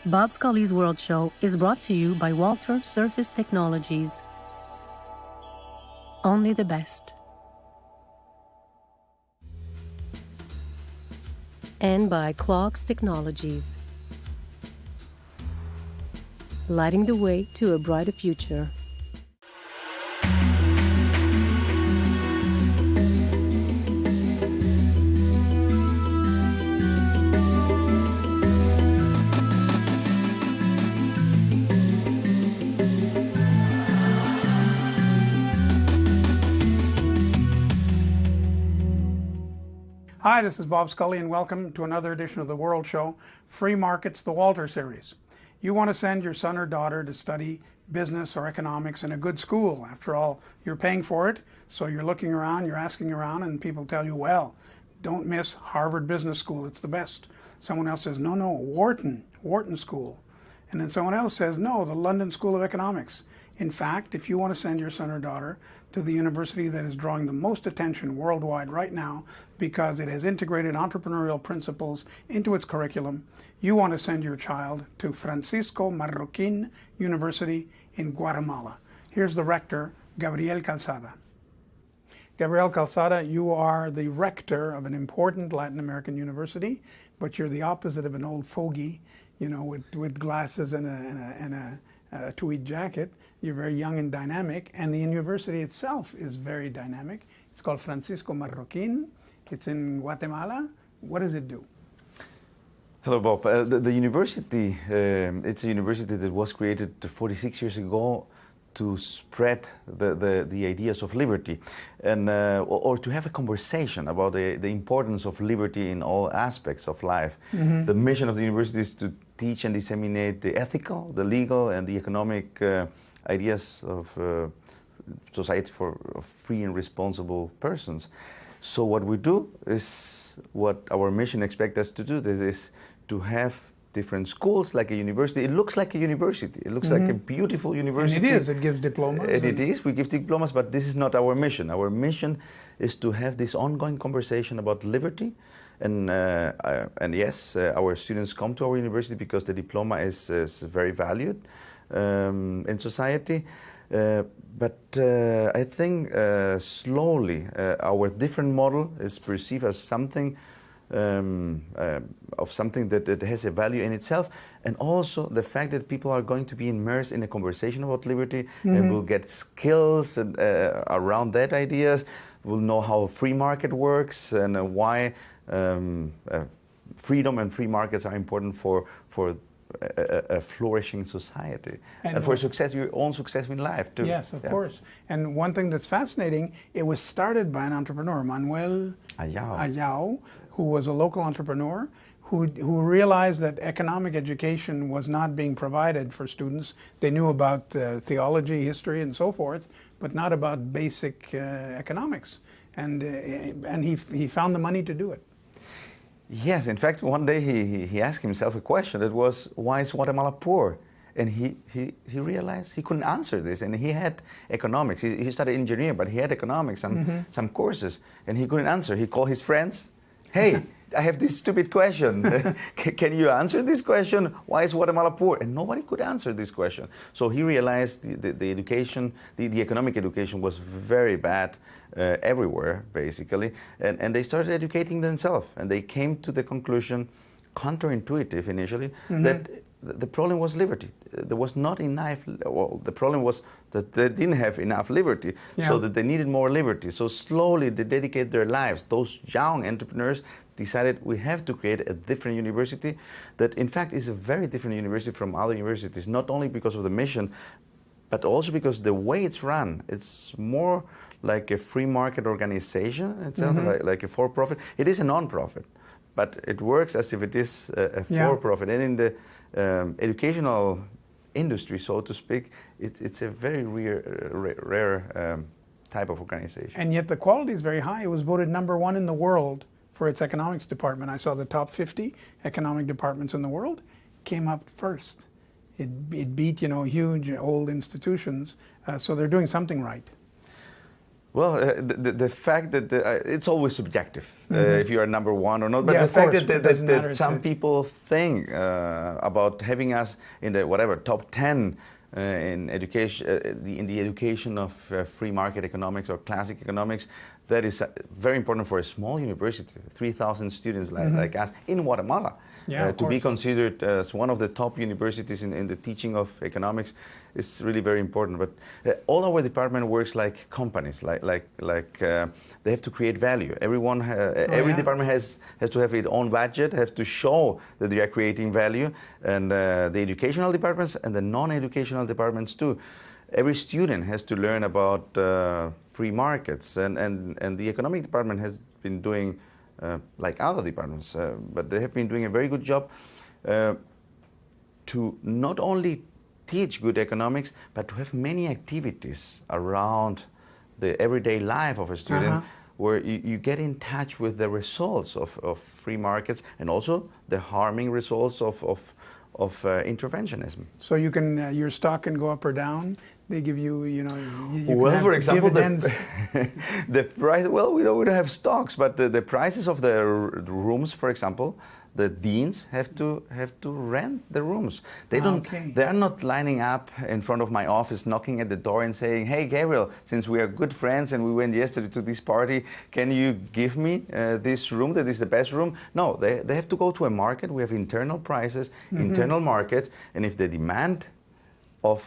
Bob Scully's World Show is brought to you by Walter Surface Technologies. Only the best. And by Clocks Technologies. Lighting the way to a brighter future. Hi, this is Bob Scully, and welcome to another edition of the World Show, Free Markets, the Walter Series. You want to send your son or daughter to study business or economics in a good school. After all, you're paying for it, so you're looking around, you're asking around, and people tell you, well, don't miss Harvard Business School, it's the best. Someone else says, no, Wharton School. And then someone else says, no, the London School of Economics. In fact, if you want to send your son or daughter to the university that is drawing the most attention worldwide right now because it has integrated entrepreneurial principles into its curriculum, you want to send your child to Francisco Marroquín University in Guatemala. Here's the rector, Gabriel Calzada. Gabriel Calzada, you are the rector of an important Latin American university, but you're the opposite of an old fogey, you know, with glasses and a tweed jacket. You're very young and dynamic, and the university itself is very dynamic. It's called Francisco Marroquín. It's in Guatemala. What does it do? Hello, Bob. The university, it's a university that was created 46 years ago to spread the ideas of liberty, and or to have a conversation about the importance of liberty in all aspects of life. Mm-hmm. The mission of the university is to teach and disseminate the ethical, the legal, and the economic ideas of society for free and responsible persons. So what we do is what our mission expects us to do. This is to have different schools like a university. It looks like a university. It looks like a beautiful university. And it is. It gives diplomas. And it is. We give diplomas, but this is not our mission. Our mission is to have this ongoing conversation about liberty. And yes, our students come to our university because the diploma is very valued in society. But I think slowly our different model is perceived as something of something that has a value in itself, and also the fact that people are going to be immersed in a conversation about liberty and will get skills and, around that ideas, will know how free market works and why freedom and free markets are important for a flourishing society and for success, your own success in life too. Yes, of course. And one thing that's fascinating, it was started by an entrepreneur, Manuel Ayau, who was a local entrepreneur who realized that economic education was not being provided for students. They knew about theology, history, and so forth, but not about basic economics. And he found the money to do it. Yes, in fact, one day he asked himself a question that was, why is Guatemala poor? And he realized he couldn't answer this, and he had economics. He studied engineering, but he had economics, some courses, and he couldn't answer. He called his friends, hey, I have this stupid question. Can you answer this question? Why is Guatemala poor? And nobody could answer this question. So he realized the education, the economic education was very bad everywhere, basically. And they started educating themselves. And they came to the conclusion, counterintuitive initially, that the problem was liberty. There was not enough, well, the problem was that they didn't have enough liberty, so that they needed more liberty. So slowly they dedicated their lives. Those young entrepreneurs decided we have to create a different university that in fact is a very different university from other universities, not only because of the mission, but also because the way it's run, it's more like a free market organization itself, like a for-profit. It is a non-profit, but it works as if it is a for-profit. And in the educational industry, so to speak, it's a very rare type of organization. And yet the quality is very high. It was voted #1 in the world for its economics department. I saw the top 50 economic departments in the world came up first. It beat, huge old institutions. So they're doing something right. Well, the fact that it's always subjective if you are number one or not, but Yeah, the of fact course, that, it doesn't matter, that it's some a- people think about having us in the whatever top 10 in education, in the education of free market economics or classic economics, that is very important for a small university, 3,000 students like us in Guatemala. Yeah, of To be course. considered as one of the top universities in the teaching of economics is really very important. But all our department works like companies, they have to create value. Everyone, every yeah. department has to have its own budget, have to show that they are creating value, and the educational departments and the non-educational departments too. Every student has to learn about free markets, and the economic department has been doing like other departments, but they have been doing a very good job to not only teach good economics, but to have many activities around the everyday life of a student where you get in touch with the results of free markets and also the harming results of interventionism. So you can, your stock can go up or down. They give you, you know, you can Well, have for example, dividends. the price. Well, we don't have stocks, but the prices of the rooms, for example, the deans have to rent the rooms. They don't. Okay. They are not lining up in front of my office, knocking at the door and saying, "Hey, Gabriel, since we are good friends and we went yesterday to this party, can you give me this room? That is the best room." No, they have to go to a market. We have internal prices, internal market, and if the demand of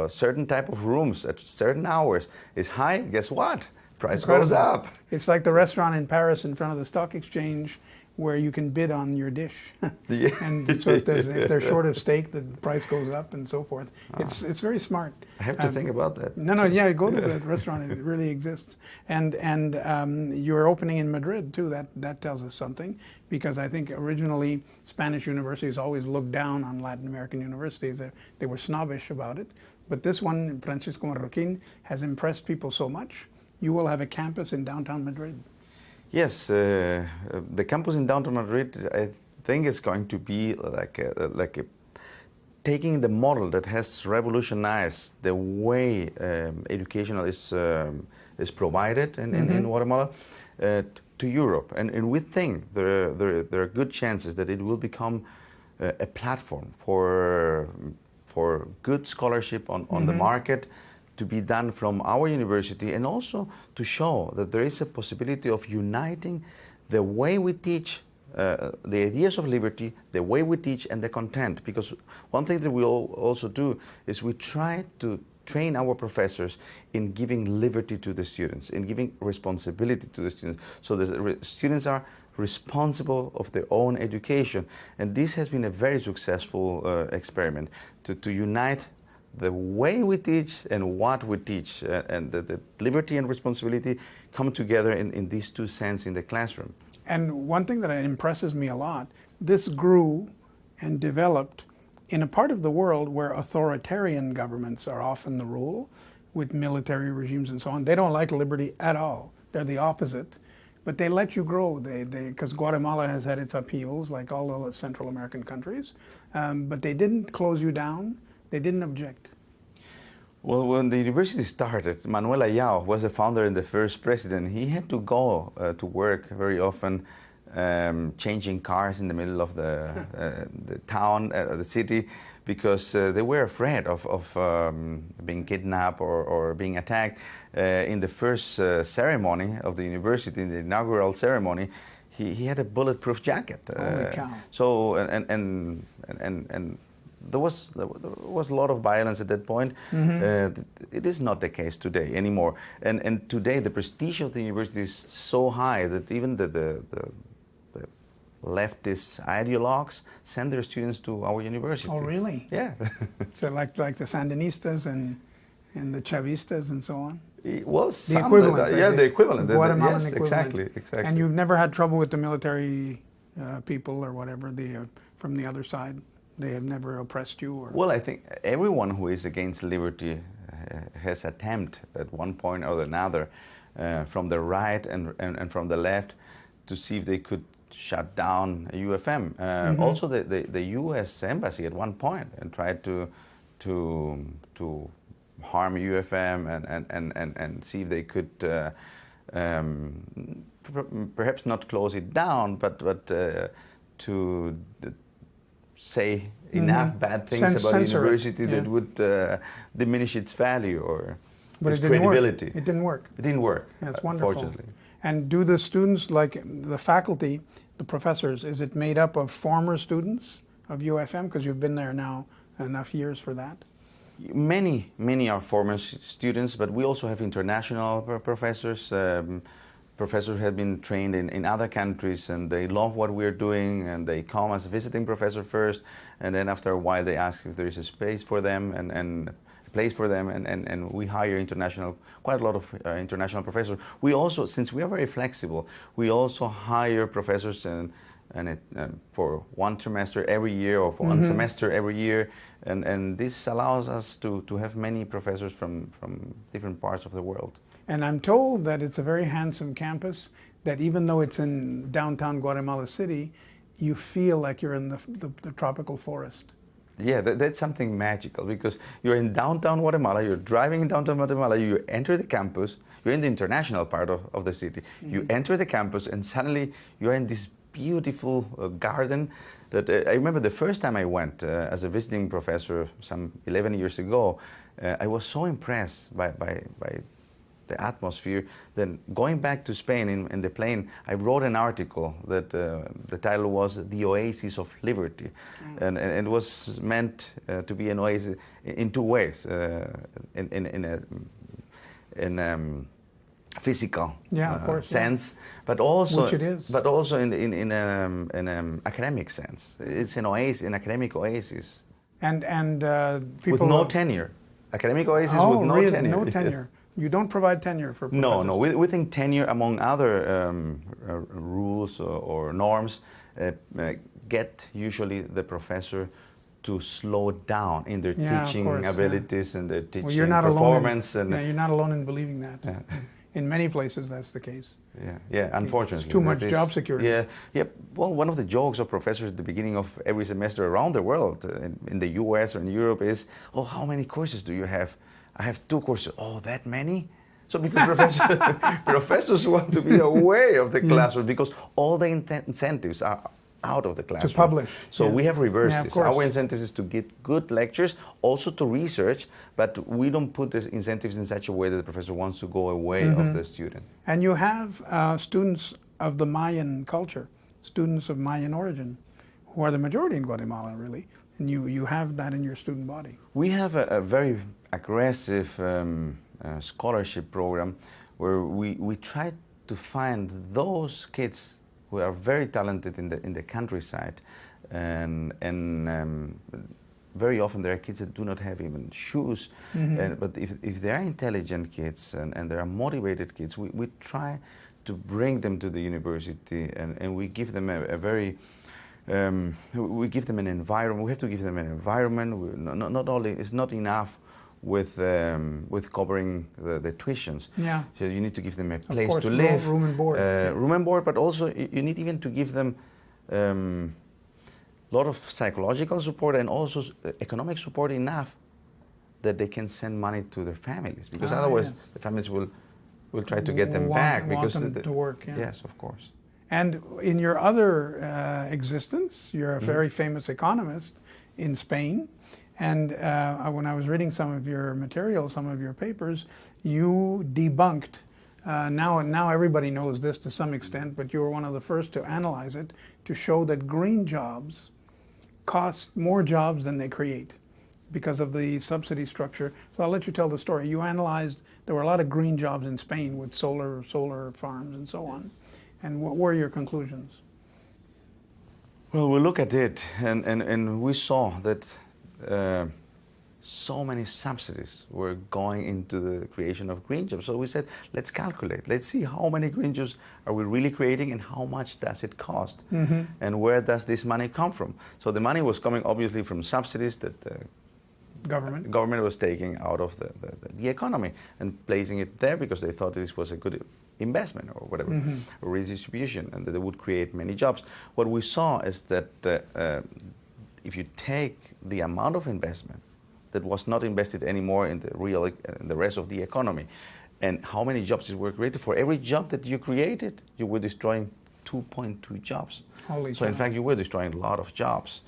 certain type of rooms at certain hours is high, guess what? Price goes up. It's like the restaurant in Paris in front of the stock exchange where you can bid on your dish. Yeah. And so if they're short of steak, the price goes up and so forth. It's very smart. I have to think about that. No, yeah, go to the restaurant. It really exists. And you're opening in Madrid too. That tells us something, because I think originally Spanish universities always looked down on Latin American universities. They were snobbish about it. But this one, Francisco Marroquín, has impressed people so much. You will have a campus in downtown Madrid. Yes, the campus in downtown Madrid, I think, is going to be like taking the model that has revolutionized the way educational is provided in Guatemala to Europe, and we think there are good chances that it will become a platform for good scholarship on the market, to be done from our university, and also to show that there is a possibility of uniting the way we teach the ideas of liberty, the way we teach, and the content. Because one thing that we also do is we try to train our professors in giving liberty to the students, in giving responsibility to the students, so the students are responsible of their own education. And this has been a very successful experiment to unite the way we teach and what we teach, and the liberty and responsibility come together in these two senses in the classroom. And one thing that impresses me a lot, this grew and developed in a part of the world where authoritarian governments are often the rule, with military regimes and so on. They don't like liberty at all. They're the opposite. But they let you grow, because Guatemala has had its upheavals, like all the Central American countries. But they didn't close you down. They didn't object. Well, when the university started, Manuel Ayao was the founder and the first president. He had to go to work very often, changing cars in the middle of the town, the city, because they were afraid of being kidnapped or being attacked. In the first ceremony of the university, in the inaugural ceremony, he had a bulletproof jacket. Holy cow. So and there was a lot of violence at that point. It is not the case today anymore. And today the prestige of the university is so high that even the leftist ideologues send their students to our university. Oh, really? Yeah. So like the Sandinistas and the Chavistas and so on? Well, The equivalent. the equivalent. Guatemalan yes, equivalent. exactly. And you've never had trouble with the military people or whatever, from the other side? They have never oppressed you? Or? Well, I think everyone who is against liberty has attempted at one point or another, from the right and from the left, to see if they could shut down UFM. Also, the U.S. embassy at one point and tried to harm UFM and see if they could perhaps not close it down, but to say enough bad things about the university that would diminish its value or its credibility. It didn't work. It didn't work. That's wonderful. Fortunately. And do the students, like the faculty, the professors, is it made up of former students of UFM? Because you've been there now enough years for that. Many are former students, but we also have international professors. Professors have been trained in other countries, and they love what we're doing, and they come as a visiting professor first, and then after a while they ask if there is a space for them and a place for them, and we hire quite a lot of international professors. We also, since we are very flexible, we also hire professors for one trimester every year or for one semester every year, and this allows us to have many professors from different parts of the world. And I'm told that it's a very handsome campus, that even though it's in downtown Guatemala City, you feel like you're in the tropical forest. Yeah, that's something magical, because you're in downtown Guatemala, you're driving in downtown Guatemala, you enter the campus, you're in the international part of the city, you enter the campus, and suddenly you're in this beautiful garden that I remember the first time I went as a visiting professor some 11 years ago. I was so impressed by the atmosphere. Then going back to Spain in the plane, I wrote an article that the title was "The Oasis of Liberty," and it was meant to be an oasis in two ways, in physical sense, but also in academic sense. It's an oasis, an academic oasis, and people with no tenure. Academic oasis with no tenure. No tenure. Yes. You don't provide tenure for professors? No. We think tenure, among other rules or norms, get usually the professor to slow down in their teaching abilities and their teaching performance. You're not alone in believing that. Yeah. In many places, that's the case. Yeah. Unfortunately, it's too much job security. Yeah. Well, one of the jokes of professors at the beginning of every semester around the world, in the U.S. or in Europe, is, "Oh, how many courses do you have?" "I have 2 courses." "Oh, that many?" So because professors want to be away of the classroom, because all the incentives are out of the classroom. To publish. So we have reversed this. Our incentive is to get good lectures, also to research, but we don't put the incentives in such a way that the professor wants to go away of the student. And you have students of the Mayan culture, students of Mayan origin, who are the majority in Guatemala, really. And you have that in your student body. We have a very aggressive scholarship program where we try to find those kids who are very talented in the countryside, and very often there are kids that do not have even shoes, but if they are intelligent kids and they are motivated kids, we try to bring them to the university, and we give them we give them an environment. We have to give them an environment. Not only, it's not enough with covering the tuitions. Yeah. So you need to give them a place to live, room and board. Room and board, but also you need even to give them a lot of psychological support and also economic support enough that they can send money to their families, because otherwise the families will try to get them back because want them to work. Yeah. Yes, of course. And in your other existence, you're a very famous economist in Spain. And when I was reading some of your material, some of your papers, you debunked, now everybody knows this to some extent, but you were one of the first to analyze it, to show that green jobs cost more jobs than they create because of the subsidy structure. So I'll let you tell the story. You analyzed, there were a lot of green jobs in Spain with solar farms and so on. And what were your conclusions? Well, we look at it, and we saw that so many subsidies were going into the creation of green jobs. So we said, let's calculate. Let's see how many green jobs are we really creating and how much does it cost? And where does this money come from? So the money was coming obviously from subsidies that the government was taking out of the economy and placing it there because they thought this was a good investment or whatever, or redistribution, and that it would create many jobs. What we saw is that if you take the amount of investment that was not invested anymore in the rest of the economy. And how many jobs were created? For every job that you created, you were destroying 2.2 jobs. Holy so in cow. fact, you were destroying a lot of jobs.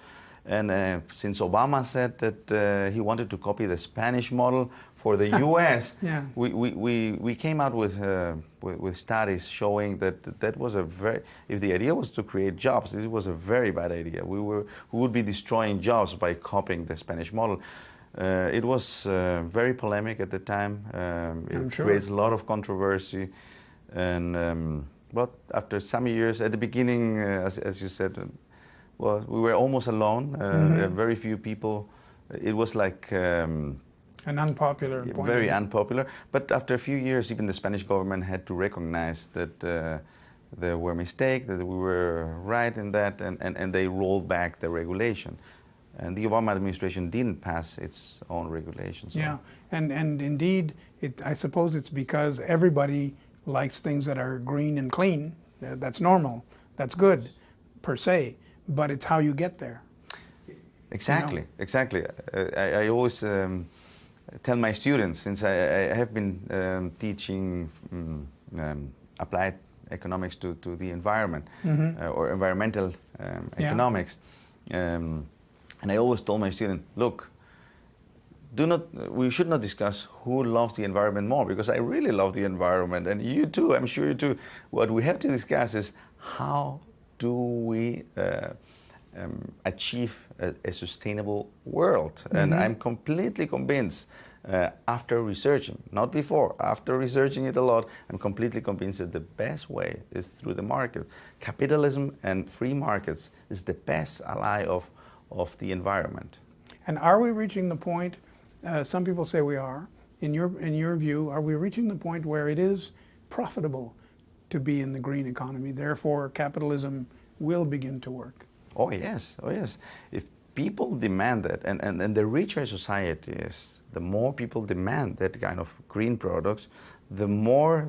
And since Obama said that he wanted to copy the Spanish model for the U.S., Yeah. we came out with studies showing that was if the idea was to create jobs, it was a very bad idea. We would be destroying jobs by copying the Spanish model. It was very polemic at the time. It creates a lot of controversy. And but after some years, at the beginning, as you said, well, we were almost alone. Very few people. It was like an unpopular point. Very unpopular. But after a few years, even the Spanish government had to recognize that there were mistakes, that we were right in that, and they rolled back the regulation. And the Obama administration didn't pass its own regulations. Yeah, and indeed, I suppose it's because everybody likes things that are green and clean. That's normal. That's good, per se. But it's how you get there. Exactly, you know? Exactly. I always tell my students, since I have been teaching applied economics to the environment or environmental economics, and I always told my students, look, we should not discuss who loves the environment more, because I really love the environment, and you too, I'm sure you too. What we have to discuss is how do we achieve a sustainable world? And I'm completely convinced, after researching, not before, after researching it a lot, I'm completely convinced that the best way is through the market. Capitalism and free markets is the best ally of the environment. And are we reaching the point, some people say we are, in your view, are we reaching the point where it is profitable to be in the green economy, therefore capitalism will begin to work? Oh yes, oh yes. If people demand that, and the richer society is, the more people demand that kind of green products, the more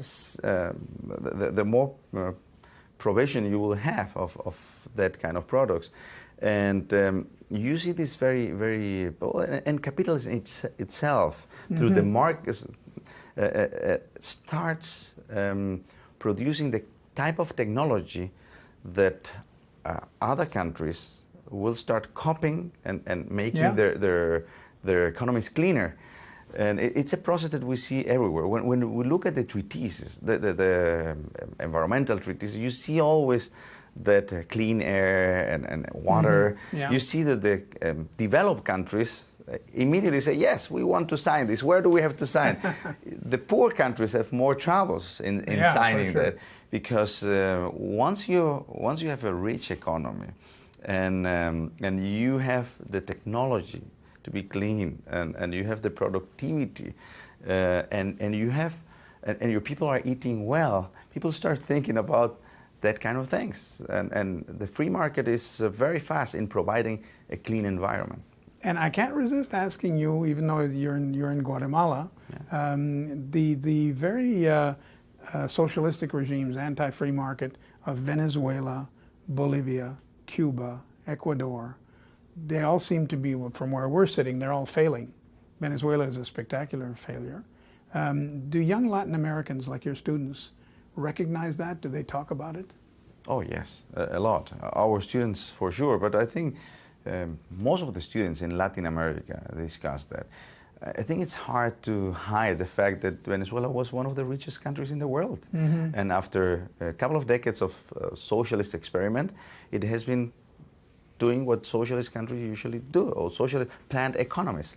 provision you will have of that kind of products. And you see this very, and capitalism itself, through the markets, starts producing the type of technology that other countries will start copying and making their economies cleaner. And it's a process that we see everywhere. When we look at the treatises, the environmental treatises, you see always that clean air and water. You see that the developed countries immediately say, yes, we want to sign this. Where do we have to sign? The poor countries have more troubles in signing that, because once you have a rich economy and you have the technology to be clean and you have the productivity and your people are eating well, people start thinking about that kind of things. And the free market is very fast in providing a clean environment. And I can't resist asking you, even though you're in Guatemala, the very socialistic regimes, anti-free market of Venezuela, Bolivia, Cuba, Ecuador, they all seem to be, from where we're sitting, they're all failing. Venezuela is a spectacular failure. Do young Latin Americans, like your students, recognize that? Do they talk about it? Oh yes, a lot. Our students for sure, but I think most of the students in Latin America discuss that. I think it's hard to hide the fact that Venezuela was one of the richest countries in the world. And after a couple of decades of socialist experiment, it has been doing what socialist countries usually do, or socialist planned economies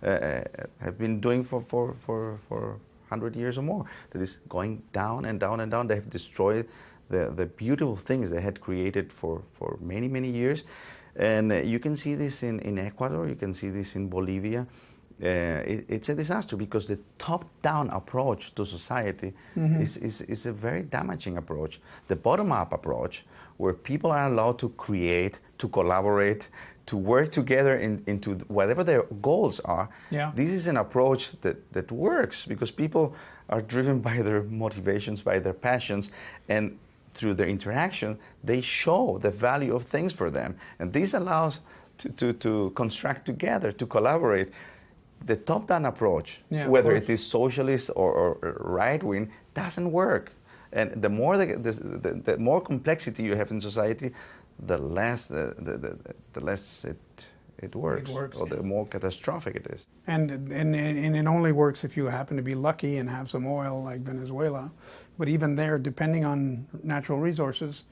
have been doing for 100 years or more. That is going down and down and down. They have destroyed the beautiful things they had created for many, many years. And you can see this in Ecuador, you can see this in Bolivia. It's a disaster because the top-down approach to society is a very damaging approach. The bottom-up approach, where people are allowed to create, to collaborate, to work together into whatever their goals are, this is an approach that works because people are driven by their motivations, by their passions, and through their interaction, they show the value of things for them. And this allows to construct together, to collaborate. the top-down approach, Yeah, whether it is socialist or right-wing, doesn't work. And the more the more complexity you have in society, the less it works, or the more catastrophic it is. And it only works if you happen to be lucky and have some oil like Venezuela. But even there, depending on natural resources,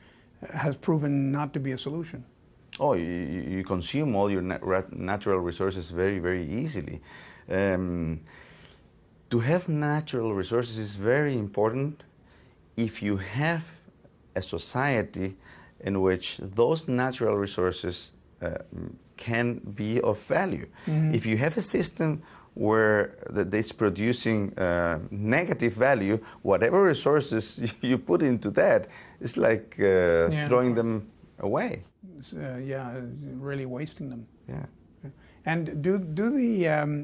has proven not to be a solution. Oh, you consume all your natural resources very, very easily. To have natural resources is very important if you have a society in which those natural resources can be of value. Mm-hmm. If you have a system where it's producing negative value, whatever resources you put into that, it's like throwing them away. Really wasting them. Yeah. And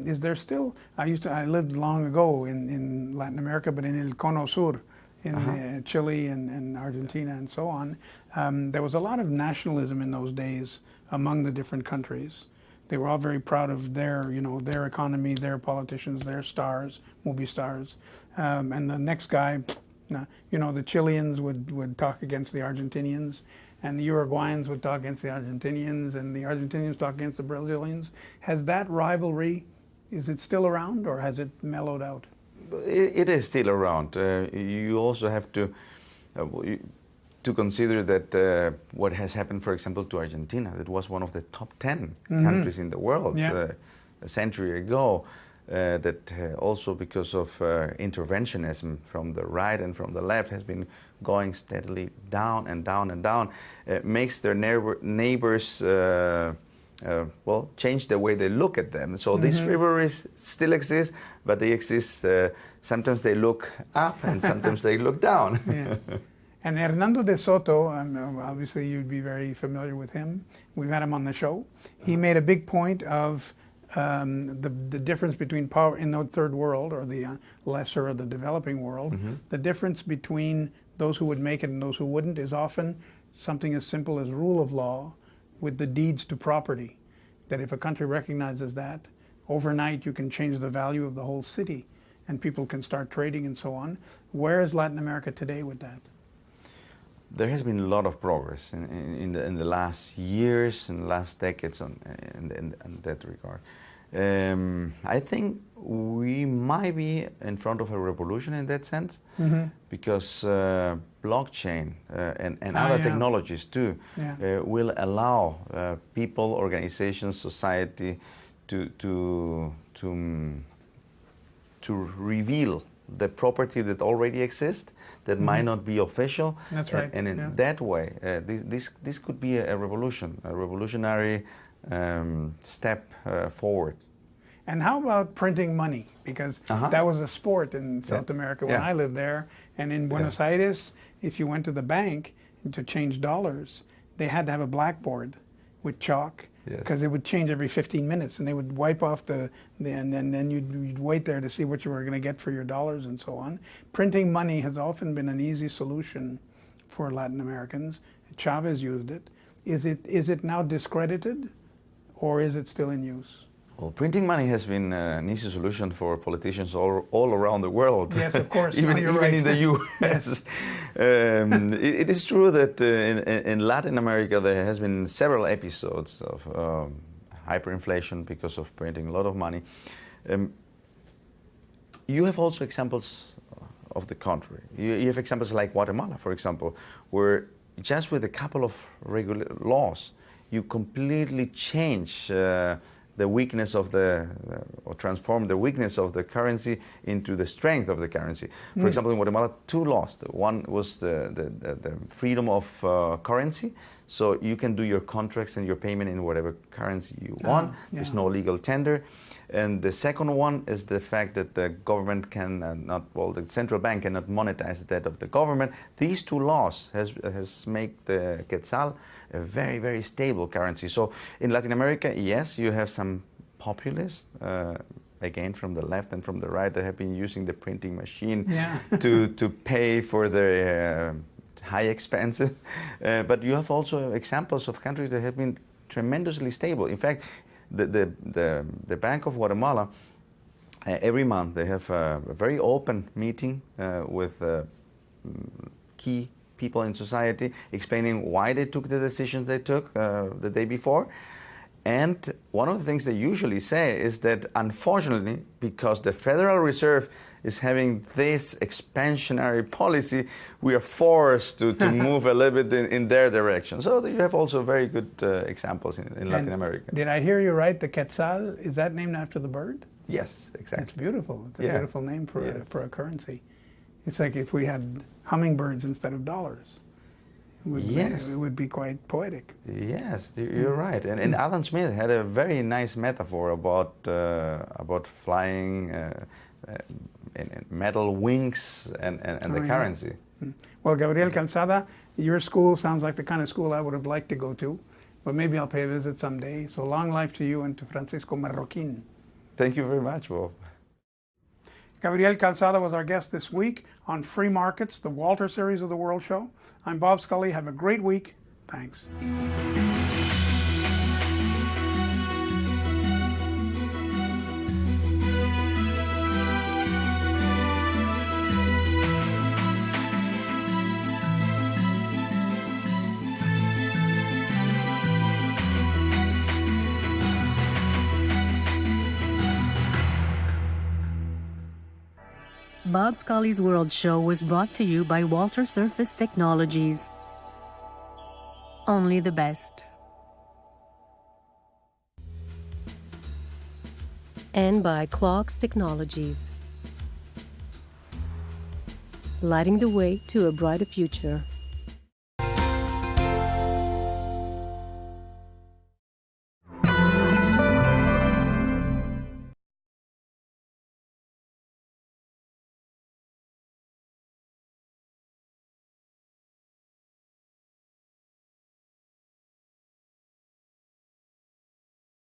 is there still? I lived long ago in Latin America, but in El Cono Sur, in Chile and Argentina and so on. There was a lot of nationalism in those days among the different countries. They were all very proud of their economy, their politicians, their stars, movie stars. And the next guy, the Chileans would talk against the Argentinians, and the Uruguayans would talk against the Argentinians, and the Argentinians talk against the Brazilians. Has that rivalry, is it still around, or has it mellowed out? It is still around. You also have to consider that what has happened, for example, to Argentina. It was one of the top 10 countries in the world a century ago. That also because of interventionism from the right and from the left has been going steadily down and down and down. Makes their neighbors change the way they look at them. So these rivalries still exist, but they exist. Sometimes they look up and sometimes they look down. Yeah. And Hernando de Soto, obviously you'd be very familiar with him. We've had him on the show. He made a big point of the difference between power in the third world, or the lesser of the developing world. The difference between those who would make it and those who wouldn't is often something as simple as rule of law with the deeds to property. That if a country recognizes that, overnight you can change the value of the whole city and people can start trading and so on. Where is Latin America today with that? There has been a lot of progress in the last years and last decades in that regard. I think we might be in front of a revolution in that sense, because blockchain and other technologies too will allow people, organizations, society to reveal the property that already exists, that might not be official. That's right. And in that way, this could be a revolutionary step forward. And how about printing money? Because that was a sport in South America when I lived there. And in Buenos Aires, if you went to the bank to change dollars, they had to have a blackboard with chalk, because it would change every 15 minutes, and they would wipe off and then you'd wait there to see what you were going to get for your dollars and so on. Printing money has often been an easy solution for Latin Americans. Chavez used it. Is it now discredited, or is it still in use? Well, printing money has been an easy solution for politicians all around the world. Yes, of course. even in the U.S. It is true that in Latin America there has been several episodes of hyperinflation because of printing a lot of money. You have also examples of the contrary. You have examples like Guatemala, for example, where just with a couple of regular laws, you completely change the weakness of or transform the weakness of the currency into the strength of the currency. For example, in Guatemala, two laws. One was the freedom of currency, so you can do your contracts and your payment in whatever currency you want. There's no legal tender. And the second one is the fact that the government the central bank cannot monetize the debt of the government. These two laws has made the quetzal a very, very stable currency. So in Latin America, yes, you have some populists, again from the left and from the right, that have been using the printing machine to pay for their high expenses. But you have also examples of countries that have been tremendously stable. In fact, the Bank of Guatemala Every month they have a very open meeting with key people in society, explaining why they took the decisions they took the day before. And one of the things they usually say is that, unfortunately, because the Federal Reserve is having this expansionary policy, we are forced to move a little bit in their direction. So you have also very good examples in Latin America. Did I hear you right? The quetzal, is that named after the bird? Yes, exactly. It's beautiful. It's a beautiful name for a currency. It's like if we had hummingbirds instead of dollars. It would be quite poetic. Yes, you're right. And Adam Smith had a very nice metaphor about flying and metal wings and the currency. Well, Gabriel Calzada, your school sounds like the kind of school I would have liked to go to, but maybe I'll pay a visit someday. So long life to you and to Francisco Marroquín. Thank you very much, Bob. Gabriel Calzada was our guest this week on Free Markets, the Walter series of the World Show. I'm Bob Scully. Have a great week. Thanks. Bob Scully's World Show was brought to you by Walter Surface Technologies. Only the best. And by Clocks Technologies. Lighting the way to a brighter future.